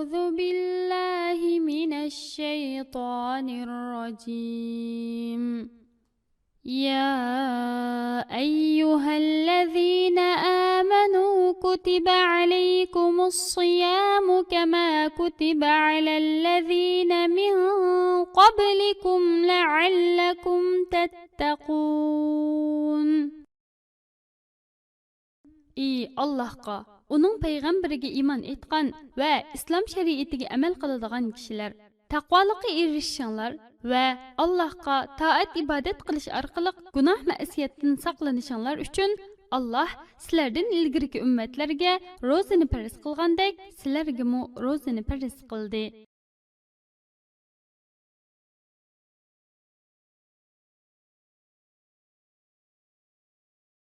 أعوذ بالله من الشيطان الرجيم. يا أيها الذين آمنوا كتب عليكم الصيام كما كتب على الذين من قبلكم لعلكم تتقون. Allahqa, onun peygamberiga iman etgan va islom shariatiga amal qiladigan kishilar taqvolikqa erishishinglar va Allohga toat ibodat qilish orqali gunoh ma'siyatdan saqlanishinglar uchun Allah sizlardan ilgirki ummatlarga ro'zani farz qilgandek sizlarga ro'zani farz qildi.